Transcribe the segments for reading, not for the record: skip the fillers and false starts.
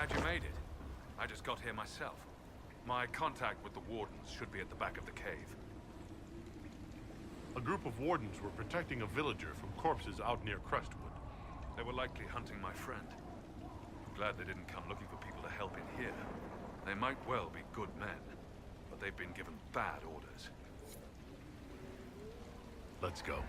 Glad you made it. I just got here myself. My contact with the Wardens should be at the back of the cave. A group of Wardens were protecting a villager from corpses out near Crestwood. They were likely hunting my friend. Glad they didn't come looking for people to help in here. They might well be good men, but they've been given bad orders. Let's go.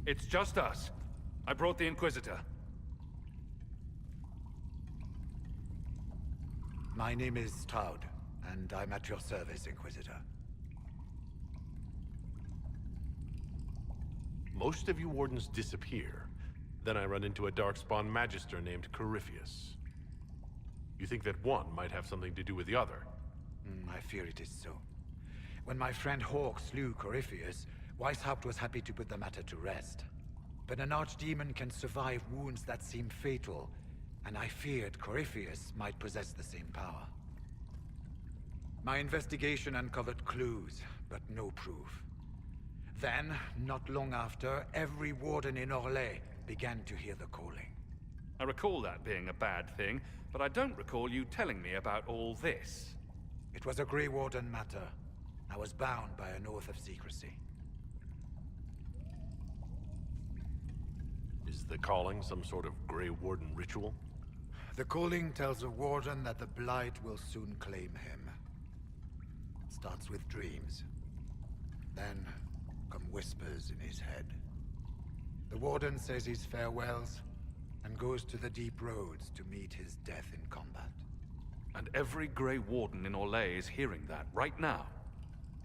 It's just us. I brought the Inquisitor. My name is Stroud, and I'm at your service, Inquisitor. Most of you Wardens disappear. Then I run into a Darkspawn Magister named Corypheus. You think that one might have something to do with the other? I fear it is so. When my friend Hawk slew Corypheus, Weishaupt was happy to put the matter to rest. But an archdemon can survive wounds that seem fatal, and I feared Corypheus might possess the same power. My investigation uncovered clues, but no proof. Then, not long after, every warden in Orlais began to hear the calling. I recall that being a bad thing, but I don't recall you telling me about all this. It was a Grey Warden matter. I was bound by an oath of secrecy. Is the calling some sort of Grey Warden ritual? The calling tells a warden that the Blight will soon claim him. It starts with dreams. Then come whispers in his head. The warden says his farewells and goes to the deep roads to meet his death in combat. And every Grey Warden in Orlais is hearing that right now.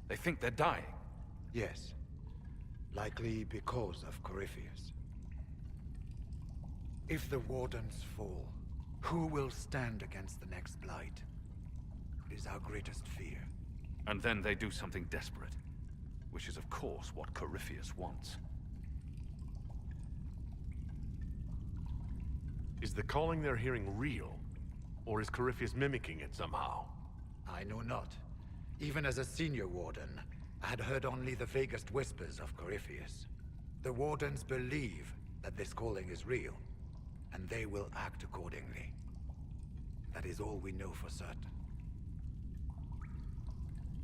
They think they're dying. Yes. Likely because of Corypheus. If the Wardens fall, who will stand against the next Blight? It is our greatest fear. And then they do something desperate. Which is of course what Corypheus wants. Is the calling they're hearing real? Or is Corypheus mimicking it somehow? I know not. Even as a senior warden, I had heard only the vaguest whispers of Corypheus. The Wardens believe that this calling is real, and they will act accordingly. That is all we know for certain.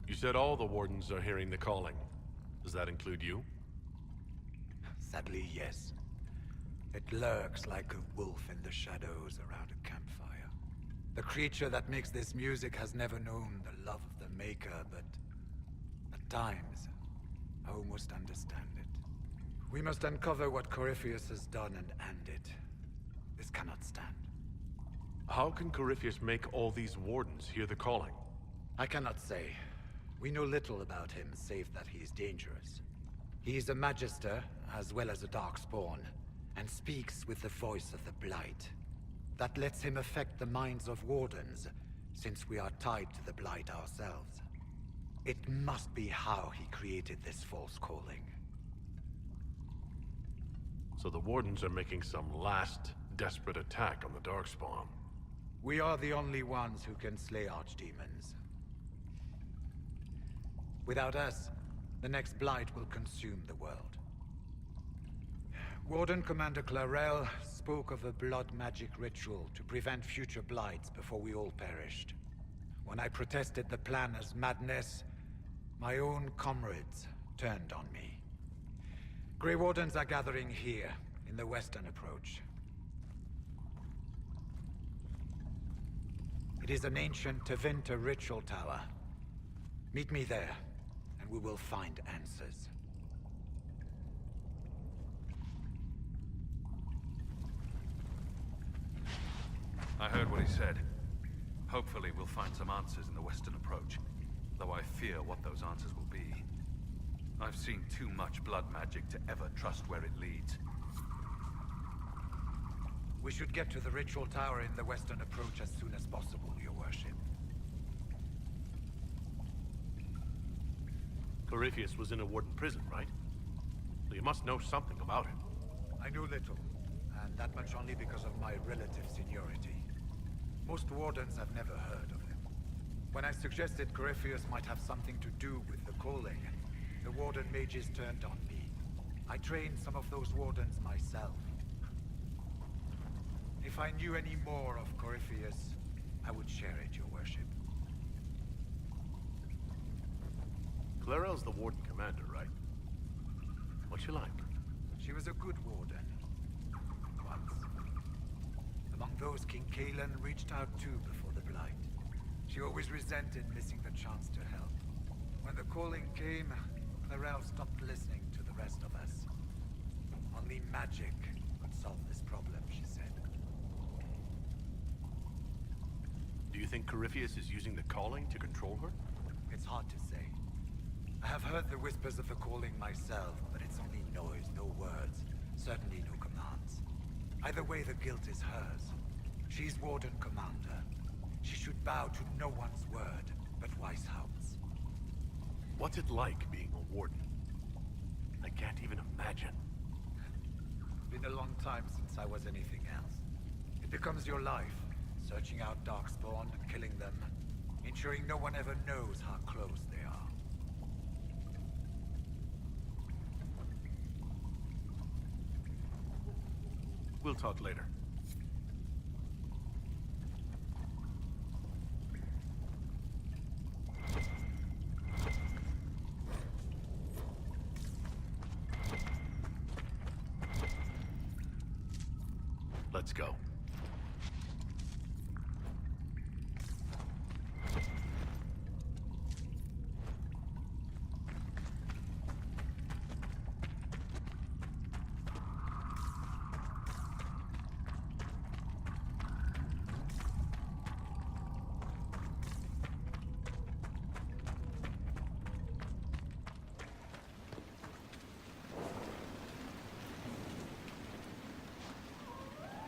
You said all the Wardens are hearing the calling. Does that include you? Sadly, yes. It lurks like a wolf in the shadows around a campfire. The creature that makes this music has never known the love of the Maker, but at times, I almost understand it. We must uncover what Corypheus has done and end it. This cannot stand. How can Corypheus make all these Wardens hear the calling? I cannot say. We know little about him, save that he is dangerous. He is a Magister, as well as a Darkspawn, and speaks with the voice of the Blight. That lets him affect the minds of Wardens, since we are tied to the Blight ourselves. It must be how he created this false calling. So the Wardens are making some last, desperate attack on the Darkspawn. We are the only ones who can slay archdemons. Without us, the next Blight will consume the world. Warden Commander Clarel spoke of a blood magic ritual to prevent future blights before we all perished. When I protested the plan as madness, my own comrades turned on me. Grey Wardens are gathering here, in the western approach. It is an ancient Tevinter ritual tower. Meet me there, and we will find answers. I heard what he said. Hopefully we'll find some answers in the western approach, though I fear what those answers will be. I've seen too much blood magic to ever trust where it leads. We should get to the ritual tower in the western approach as soon as possible, Your Worship. Corypheus was in a warden prison, right? So you must know something about him. I know little, and that much only because of my relative seniority. Most wardens have never heard of him. When I suggested Corypheus might have something to do with the calling, the warden mages turned on me. I trained some of those wardens myself. If I knew any more of Corypheus, I would share it, Your Worship. Clarel's the warden commander, right? What's she like? She was a good warden. Once. Among those, King Kalen reached out to before the Blight. She always resented missing the chance to help. When the calling came, Clarel stopped listening to the rest of us. Only magic could solve this problem, she said. Do you think Corypheus is using the calling to control her? It's hard to say. I have heard the whispers of the calling myself, but it's only noise, no words. Certainly no commands. Either way, the guilt is hers. She's Warden Commander. She should bow to no one's word, but Weishaupt's. What's it like being a warden? I can't even imagine. Been a long time since I was anything else. It becomes your life, searching out Darkspawn, killing them, ensuring no one ever knows how close they are. We'll talk later. Let's go.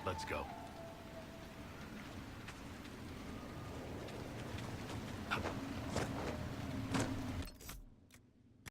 Let's go.